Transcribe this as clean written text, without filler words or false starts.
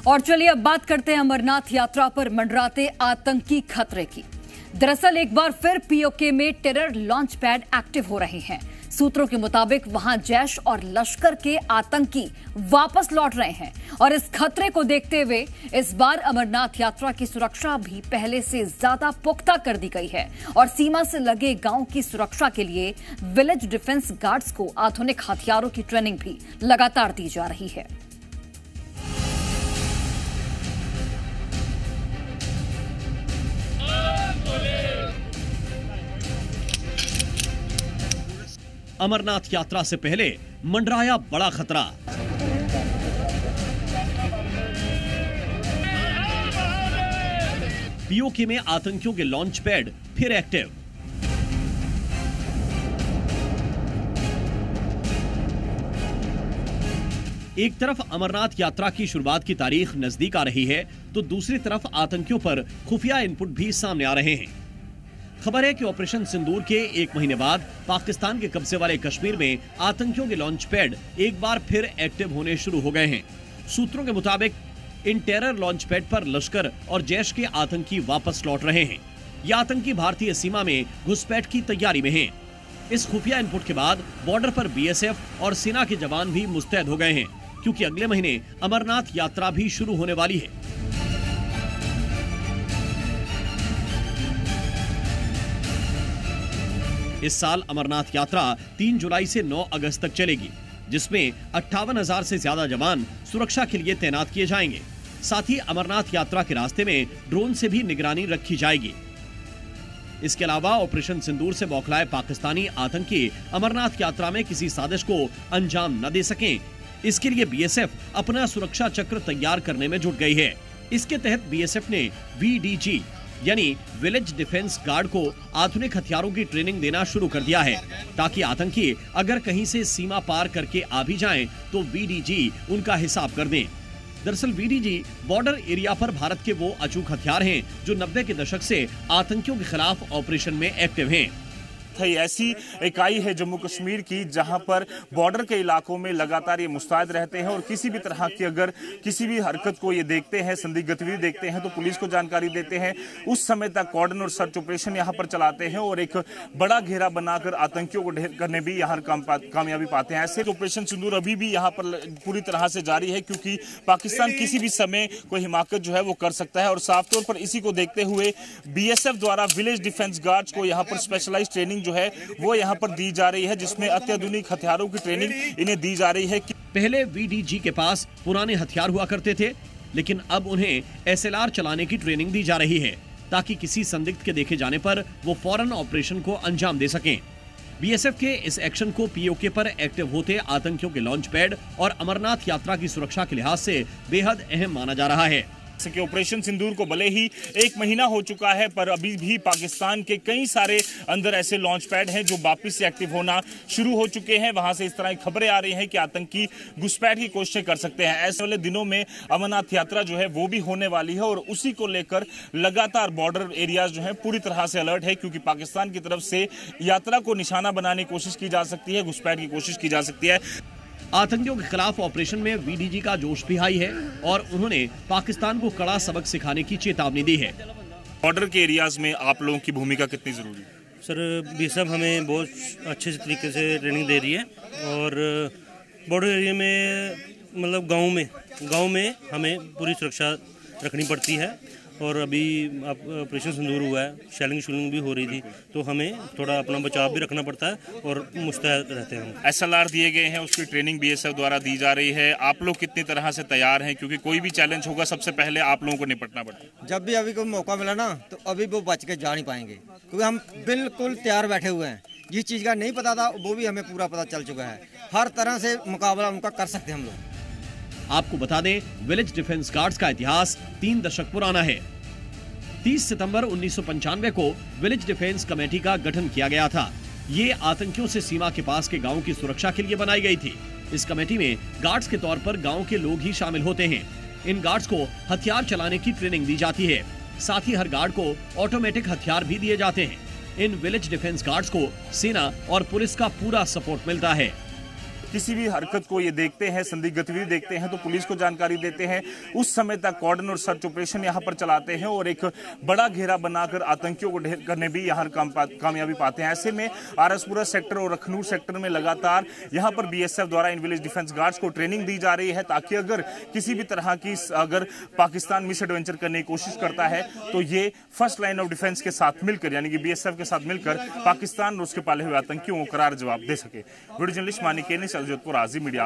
और चलिए अब बात करते हैं अमरनाथ यात्रा पर मंडराते आतंकी खतरे की। दरअसल एक बार फिर पीओके में टेरर लॉन्च पैड एक्टिव हो रहे हैं। सूत्रों के मुताबिक वहां जैश और लश्कर के आतंकी वापस लौट रहे हैं और इस खतरे को देखते हुए इस बार अमरनाथ यात्रा की सुरक्षा भी पहले से ज्यादा पुख्ता कर दी गई है और सीमा से लगे गांव की सुरक्षा के लिए विलेज डिफेंस गार्ड्स को आधुनिक हथियारों की ट्रेनिंग भी लगातार दी जा रही है। अमरनाथ यात्रा से पहले मंडराया बड़ा खतरा। पीओके में आतंकियों के लॉन्च पैड फिर एक्टिव। एक तरफ अमरनाथ यात्रा की शुरुआत की तारीख नजदीक आ रही है तो दूसरी तरफ आतंकियों पर खुफिया इनपुट भी सामने आ रहे हैं। खबर है कि ऑपरेशन सिंदूर के एक महीने बाद पाकिस्तान के कब्जे वाले कश्मीर में आतंकियों के लॉन्च पैड एक बार फिर एक्टिव होने शुरू हो गए हैं। सूत्रों के मुताबिक इन टेरर लॉन्च पैड पर लश्कर और जैश के आतंकी वापस लौट रहे हैं। ये आतंकी भारतीय सीमा में घुसपैठ की तैयारी में हैं। इस खुफिया इनपुट के बाद बॉर्डर पर बीएसएफ और सेना के जवान भी मुस्तैद हो गए हैं, क्योंकि अगले महीने अमरनाथ यात्रा भी शुरू होने वाली है। इस साल अमरनाथ यात्रा 3 जुलाई से 9 अगस्त तक चलेगी, जिसमें 58,000 से ज्यादा जवान सुरक्षा के लिए तैनात किए जाएंगे। साथ ही अमरनाथ यात्रा के रास्ते में ड्रोन से भी निगरानी रखी जाएगी। इसके अलावा ऑपरेशन सिंदूर से बौखलाए पाकिस्तानी आतंकी अमरनाथ यात्रा में किसी साजिश को अंजाम न दे सकें, इसके लिए बीएसएफ अपना सुरक्षा चक्र तैयार करने में जुट गई है। इसके तहत बीएसएफ ने वीडीजी यानी विलेज डिफेंस गार्ड को आधुनिक हथियारों की ट्रेनिंग देना शुरू कर दिया है, ताकि आतंकी अगर कहीं से सीमा पार करके आ भी जाएं तो वीडीजी उनका हिसाब कर दें। दरअसल वीडीजी बॉर्डर एरिया पर भारत के वो अचूक हथियार हैं जो 90 के दशक से आतंकियों के खिलाफ ऑपरेशन में एक्टिव हैं। ऐसी इकाई है जम्मू कश्मीर की जहां पर बॉर्डर के इलाकों में लगातार ये मुस्तैद रहते हैं और किसी भी तरह की अगर किसी भी हरकत को ये देखते हैं, संदिग्ध गतिविधि देखते हैं तो पुलिस को जानकारी देते हैं। उस समय तक कॉर्डन और सर्च ऑपरेशन यहां पर चलाते हैं और एक बड़ा घेरा बनाकर आतंकियों को ढेर करने भी यहाँ कामयाबी पाते हैं। ऐसे ऑपरेशन सिंदूर अभी भी यहाँ पर पूरी तरह से जारी है, क्योंकि पाकिस्तान किसी भी समय कोई हिमाकत जो है वो कर सकता है और साफ तौर पर इसी को देखते हुए बीएसएफ द्वारा विलेज डिफेंस गार्ड्स को यहाँ पर स्पेशलाइज्ड ट्रेनिंग जो है वो यहाँ पर दी जा रही है, जिसमें अत्याधुनिक हथियारों की ट्रेनिंग इन्हें दी जा रही है। पहले वीडीजी के पास पुराने हथियार हुआ करते थे, लेकिन अब उन्हें एसएलआर चलाने की ट्रेनिंग दी जा रही है, ताकि किसी संदिग्ध के देखे जाने पर वो फौरन ऑपरेशन को अंजाम दे सकें। बीएसएफ के इस एक्शन को पीओके पर एक्टिव होते आतंकियों के लॉन्च पैड और अमरनाथ यात्रा की सुरक्षा के लिहाज से बेहद अहम माना जा रहा है। कि ऑपरेशन सिंदूर को भले ही 1 महीना हो चुका है, पर अभी भी पाकिस्तान के कई सारे अंदर ऐसे लॉन्च पैड हैं जो वापस से एक्टिव होना शुरू हो चुके हैं। वहां से इस तरह की खबरें आ रही हैं कि आतंकी घुसपैठ की कोशिशें कर सकते हैं। ऐसे वाले दिनों में अमरनाथ यात्रा जो है वो भी होने वाली है और उसी को लेकर लगातार बॉर्डर एरियाज जो है पूरी तरह से अलर्ट है, क्योंकि पाकिस्तान की तरफ से यात्रा को निशाना बनाने की कोशिश की जा सकती है, घुसपैठ की कोशिश की जा सकती है। आतंकियों के खिलाफ ऑपरेशन में वीडीजी का जोश भी हाई है और उन्होंने पाकिस्तान को कड़ा सबक सिखाने की चेतावनी दी है। बॉर्डर के एरियाज में आप लोगों की भूमिका कितनी जरूरी है? सर बीएसएफ हमें बहुत अच्छे तरीके से ट्रेनिंग दे रही है और बॉर्डर एरिया में मतलब गांव में हमें पूरी सुरक्षा रखनी पड़ती है। और अभी ऑपरेशन सिंदूर हुआ है, शेलिंग भी हो रही थी, तो हमें थोड़ा अपना बचाव भी रखना पड़ता है और मुस्तैद रहते हैं। एसएलआर दिए गए हैं, उसकी ट्रेनिंग बीएसएफ द्वारा दी जा रही है। आप लोग कितनी तरह से तैयार हैं, क्योंकि कोई भी चैलेंज होगा सबसे पहले आप लोगों को निपटना पड़ता है? जब भी अभी कोई मौका मिला ना तो अभी वो बच के जा नहीं पाएंगे, क्योंकि हम बिल्कुल तैयार बैठे हुए हैं। जिस चीज़ का नहीं पता था वो भी हमें पूरा पता चल चुका है। हर तरह से मुकाबला उनका कर सकते हैं हम लोग। आपको बता दें, विलेज डिफेंस गार्ड्स का इतिहास 3 दशक पुराना है। 30 सितंबर 1995 को विलेज डिफेंस कमेटी का गठन किया गया था। ये आतंकियों से सीमा के पास के गांवों की सुरक्षा के लिए बनाई गई थी। इस कमेटी में गार्ड्स के तौर पर गांव के लोग ही शामिल होते हैं। इन गार्ड्स को हथियार चलाने की ट्रेनिंग दी जाती है। साथ ही हर गार्ड को ऑटोमेटिक हथियार भी दिए जाते हैं। इन विलेज डिफेंस गार्ड्स को सेना और पुलिस का पूरा सपोर्ट मिलता है। किसी भी हरकत को ये देखते हैं, संदिग्ध गतिविधि देखते हैं तो पुलिस को जानकारी देते हैं। उस समय तक कॉर्डन और सर्च ऑपरेशन यहाँ पर चलाते हैं और एक बड़ा घेरा बनाकर आतंकियों को ढेर करने भी यहाँ कामयाबी पाते हैं। ऐसे में आरएसपुरा सेक्टर और अखनूर सेक्टर में लगातार यहाँ पर बीएसएफ द्वारा इन विलेज डिफेंस गार्ड्स को ट्रेनिंग दी जा रही है, ताकि अगर किसी भी तरह की अगर पाकिस्तान मिस एडवेंचर करने की कोशिश करता है तो ये फर्स्ट लाइन ऑफ डिफेंस के साथ मिलकर, यानी कि बीएसएफ के साथ मिलकर पाकिस्तान और उसके पाले हुए आतंकियों को करार जवाब दे सके। वीडियो जर्नलिस्ट मानिक जोधपुर, आजी मीडिया।